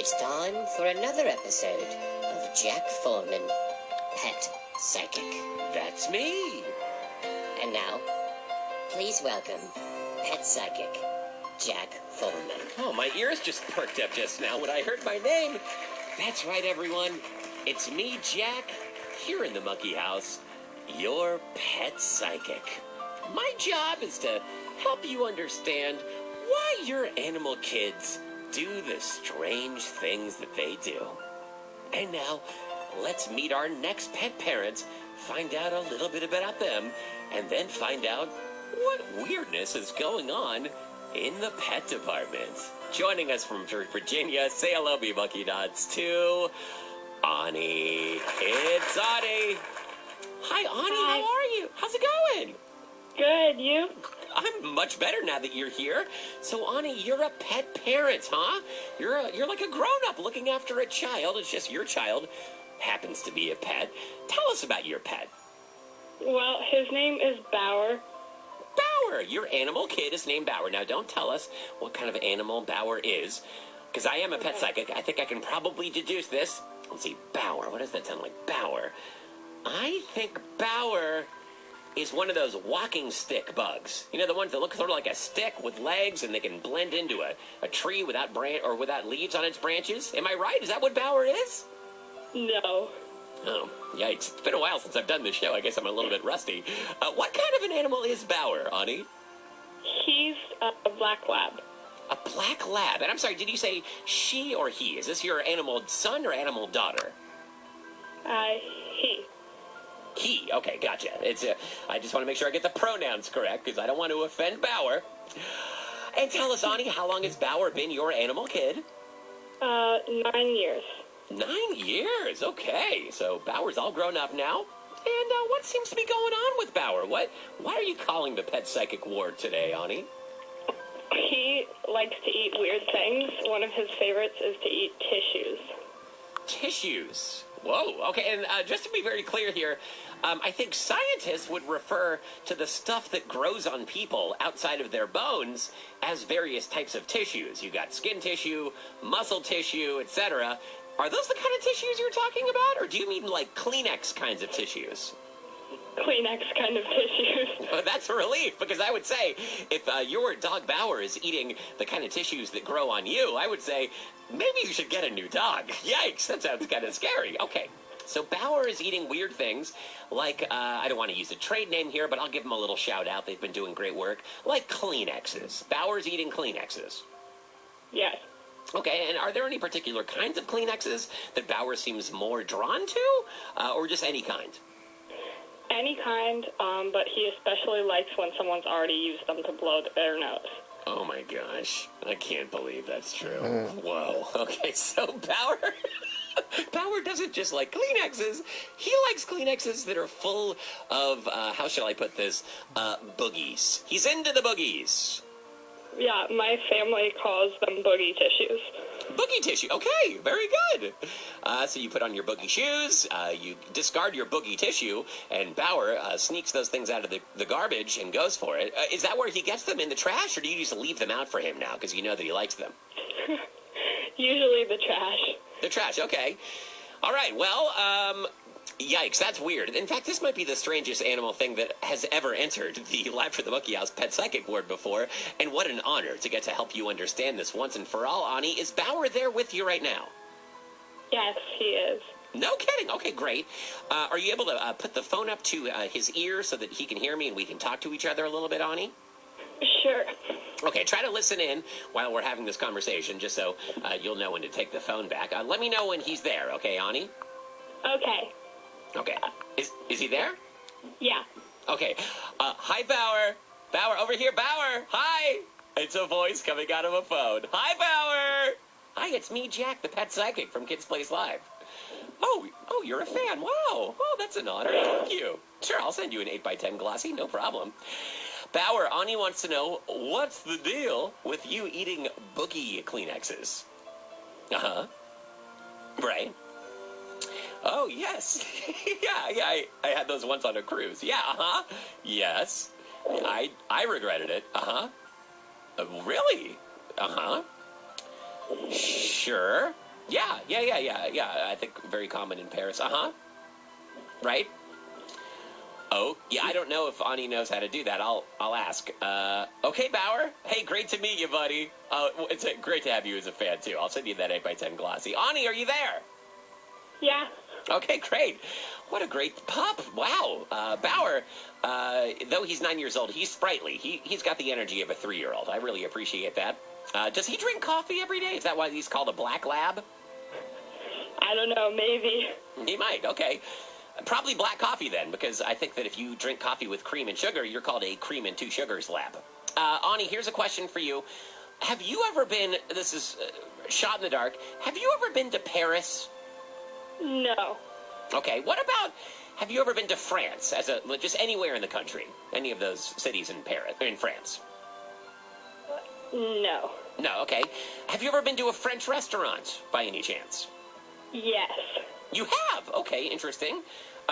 It's time for another episode of Jack Foreman, Pet Psychic. That's me. And now, please welcome Pet Psychic, Jack Foreman. Oh, my ears just perked up just now when I heard my name. That's right, everyone. It's me, Jack, here in the monkey house, your pet psychic. My job is to help you understand why your animal kids do the strange things that they do. And now, let's meet our next pet parents, find out a little bit about them, and then find out what weirdness is going on in the pet department. Joining us from Virginia, say hello, me monkey nods, to Ani. It's Ani. Hi, Ani. Hi. How are you? How's it going? Good, you? I'm much better now that you're here. So, Ani, you're a pet parent, huh? You're like a grown-up looking after a child. It's just your child happens to be a pet. Tell us about your pet. Well, his name is Bauer. Bauer! Your animal kid is named Bauer. Now, don't tell us what kind of animal Bauer is, because I am a pet psychic. I think I can probably deduce this. Let's see, Bauer. What does that sound like? Bauer. I think Bauer is one of those walking stick bugs. You know, the ones that look sort of like a stick with legs and they can blend into a tree without without leaves on its branches. Am I right? Is that what Bauer is? No. Oh, yikes. It's been a while since I've done this show. I guess I'm a little bit rusty. What kind of an animal is Bauer, Ani? He's a black lab. A black lab. And I'm sorry, did you say she or he? Is this your animal son or animal daughter? He. He. Okay, gotcha. I just want to make sure I get the pronouns correct because I don't want to offend Bauer. And tell us, Ani, how long has Bauer been your animal kid? 9 years. 9 years. Okay, so Bauer's all grown up now. And what seems to be going on with Bauer? Why are you calling the pet psychic ward today, Ani? He likes to eat weird things. One of his favorites is to eat tissues. Tissues. Whoa, okay, and just to be very clear here, I think scientists would refer to the stuff that grows on people outside of their bones as various types of tissues. You got skin tissue, muscle tissue, etc. Are those the kind of tissues you're talking about, or do you mean like Kleenex kinds of tissues? Kleenex kind of tissues. That's a relief, because I would say if your dog Bauer is eating the kind of tissues that grow on you, I would say maybe you should get a new dog. Yikes, that sounds kind of scary. Okay, so Bauer is eating weird things like, I don't want to use a trade name here, but I'll give them a little shout out. They've been doing great work. Like Kleenexes. Bauer's eating Kleenexes. Yes. Okay, and are there any particular kinds of Kleenexes that Bauer seems more drawn to, or just any kind? Any kind, but he especially likes when someone's already used them to blow their nose. Oh my gosh, I can't believe that's true. Whoa, okay, so Bauer doesn't just like Kleenexes, he likes Kleenexes that are full of, how shall I put this, boogies. He's into the boogies. Yeah, my family calls them boogie tissues. Boogie tissue. Okay, very good. So you put on your boogie shoes, you discard your boogie tissue, and Bauer sneaks those things out of the garbage and goes for it. Is that where he gets them, in the trash, or do you just leave them out for him now because you know that he likes them? Usually the trash. The trash, okay. All right, well, yikes, that's weird. In fact, this might be the strangest animal thing that has ever entered the Live for the Monkey House Pet Psychic Ward before, and what an honor to get to help you understand this once and for all, Ani. Is Bauer there with you right now? Yes, he is. No kidding. Okay, great. Are you able to put the phone up to his ear so that he can hear me and we can talk to each other a little bit, Ani? Sure. Okay, try to listen in while we're having this conversation, just so you'll know when to take the phone back. Let me know when he's there, okay, Ani? Okay. Okay. Is he there? Yeah. Okay. Hi, Bauer. Bauer, over here, Bauer. Hi. It's a voice coming out of a phone. Hi, Bauer. Hi, it's me, Jack, the pet psychic from Kids Plays Live. Oh, you're a fan. Wow. Oh, that's an honor. Thank you. Sure, I'll send you an 8x10 glossy. No problem. Bauer, Ani wants to know, what's the deal with you eating boogie Kleenexes? Uh-huh. Right. Oh, yes. yeah, I had those once on a cruise. Yeah, uh-huh. Yes. I regretted it. Uh-huh. Really? Uh-huh. Sure. Yeah. I think very common in Paris. Right? Oh, yeah, I don't know if Ani knows how to do that. I'll ask. Okay, Bauer. Hey, great to meet you, buddy. It's great to have you as a fan, too. I'll send you that 8x10 glossy. Ani, are you there? Yeah. Okay, great. What a great pup. Wow. Bauer, though he's 9 years old, he's sprightly. He's got the energy of a 3-year-old. I really appreciate that. Does he drink coffee every day? Is that why he's called a black lab? I don't know, maybe. He might, okay. Probably black coffee then, because I think that if you drink coffee with cream and sugar, you're called a cream and 2 sugars lab. Ani, here's a question for you. Have you ever been, this is shot in the dark, have you ever been to Paris? No. Okay, what about, have you ever been to France, just anywhere in the country? Any of those cities in France? No. No, okay. Have you ever been to a French restaurant, by any chance? Yes. You have? Okay, interesting.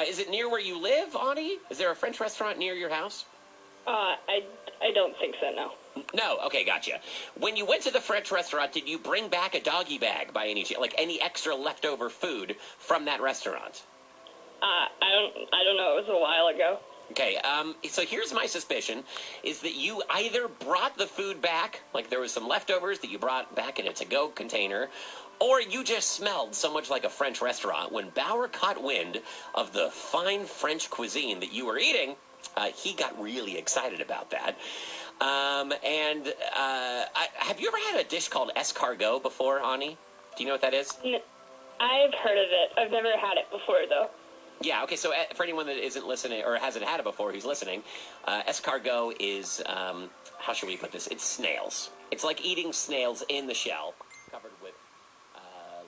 Is it near where you live, Ani? Is there a French restaurant near your house? I don't think so, no. No, okay, gotcha. When you went to the French restaurant, did you bring back a doggy bag by any chance? Like any extra leftover food from that restaurant? I don't know, it was a while ago. Okay, so here's my suspicion, is that you either brought the food back, like there was some leftovers that you brought back in a to-go container, or you just smelled so much like a French restaurant. When Bauer caught wind of the fine French cuisine that you were eating, he got really excited about that. Have you ever had a dish called escargot before, Ani? Do you know what that is? I've heard of it. I've never had it before, though. Yeah, okay, so for anyone that isn't listening or hasn't had it before who's listening, escargot is, how should we put this? It's snails. It's like eating snails in the shell, covered with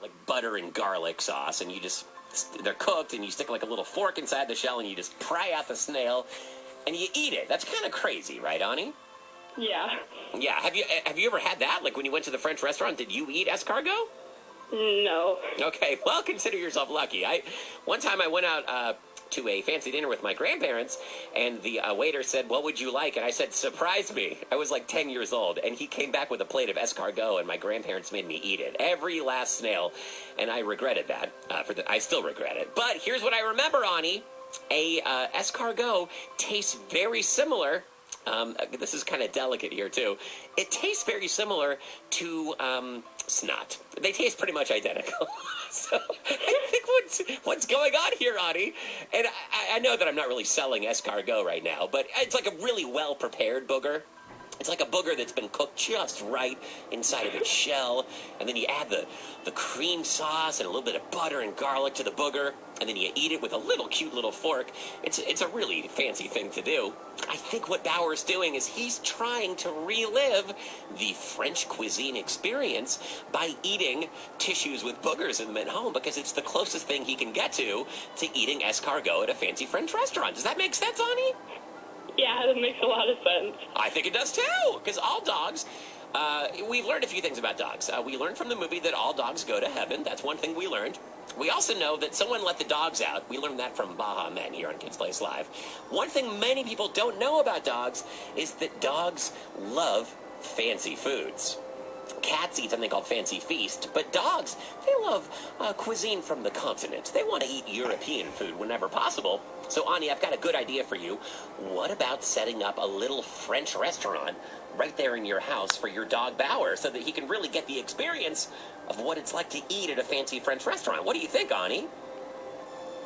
like butter and garlic sauce, and they're cooked, and you stick like a little fork inside the shell, and you just pry out the snail, and you eat it. That's kind of crazy, right, Ani? Yeah. Yeah, have you ever had that? Like when you went to the French restaurant, did you eat escargot? No. Okay, well, consider yourself lucky. One time I went out to a fancy dinner with my grandparents, and the waiter said, "What would you like?" And I said, "Surprise me." I was like 10 years old, and he came back with a plate of escargot, and my grandparents made me eat it, every last snail, and I regretted that. I still regret it. But here's what I remember, Ani. Escargot tastes very similar. This is kind of delicate here, too. It tastes very similar to snot. They taste pretty much identical. So I think what's going on here, Ani, and I know that I'm not really selling escargot right now, but it's like a really well-prepared booger. It's like a booger that's been cooked just right inside of its shell, and then you add the cream sauce and a little bit of butter and garlic to the booger, and then you eat it with a little cute little fork. It's a really fancy thing to do. I think what Bauer's doing is he's trying to relive the French cuisine experience by eating tissues with boogers in them at home, because it's the closest thing he can get to eating escargot at a fancy French restaurant. Does that make sense, Ani? Yeah, that makes a lot of sense. I think it does too, because all dogs, we've learned a few things about dogs. We learned from the movie that all dogs go to heaven. That's one thing we learned. We also know that someone let the dogs out. We learned that from Baha Men here on Kids Place Live. One thing many people don't know about dogs is that dogs love fancy foods. Cats eat something called Fancy Feast, but dogs, they love cuisine from the continent. They want to eat European food whenever possible. So, Ani, I've got a good idea for you. What about setting up a little French restaurant right there in your house for your dog Bauer so that he can really get the experience of what it's like to eat at a fancy French restaurant? What do you think, Ani?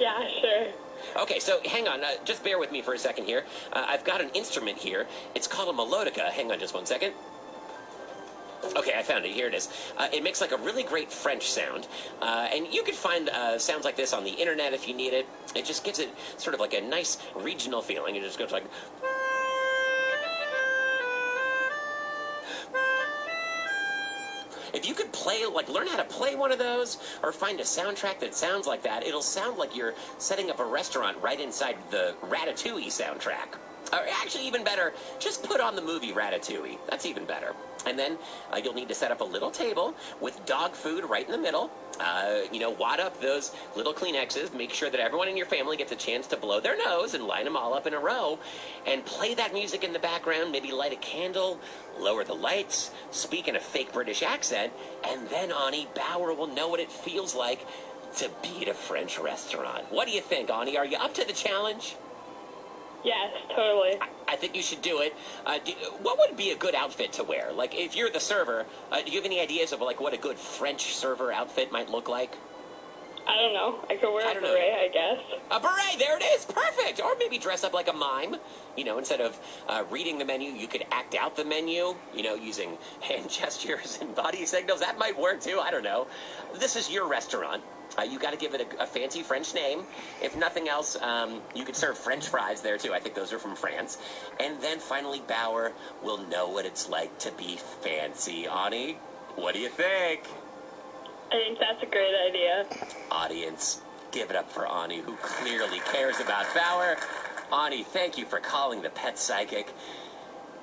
Yeah, sure. Okay, so hang on. Just bear with me for a second here. I've got an instrument here. It's called a melodica. Hang on just one second. Okay, I found it. Here it is. It makes like a really great French sound. And you can find sounds like this on the internet if you need it. It just gives it sort of like a nice regional feeling. It just goes like... If you could learn how to play one of those, or find a soundtrack that sounds like that, it'll sound like you're setting up a restaurant right inside the Ratatouille soundtrack. Or actually, even better, just put on the movie Ratatouille. That's even better. And then you'll need to set up a little table with dog food right in the middle. wad up those little Kleenexes. Make sure that everyone in your family gets a chance to blow their nose and line them all up in a row. And play that music in the background. Maybe light a candle, lower the lights, speak in a fake British accent. And then, Ani, Bauer will know what it feels like to be at a French restaurant. What do you think, Ani? Are you up to the challenge? Yes, totally. I think you should do it. What would be a good outfit to wear? Like, if you're the server, do you have any ideas of, like, what a good French server outfit might look like? I don't know. I could wear a beret, I guess. A beret, there it is. Perfect. Or maybe dress up like a mime. Instead of reading the menu, you could act out the menu, using hand gestures and body signals. That might work, too. I don't know. This is your restaurant. You got to give it a fancy French name. If nothing else, you could serve French fries there, too. I think those are from France. And then, finally, Bauer will know what it's like to be fancy. Ani, what do you think? I think that's a great idea. Audience, give it up for Ani, who clearly cares about Bauer. Ani, thank you for calling the Pet Psychic.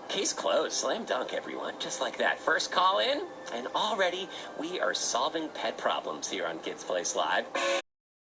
Case closed. Slam dunk, everyone. Just like that. First call in, and already we are solving pet problems here on Kids Place Live.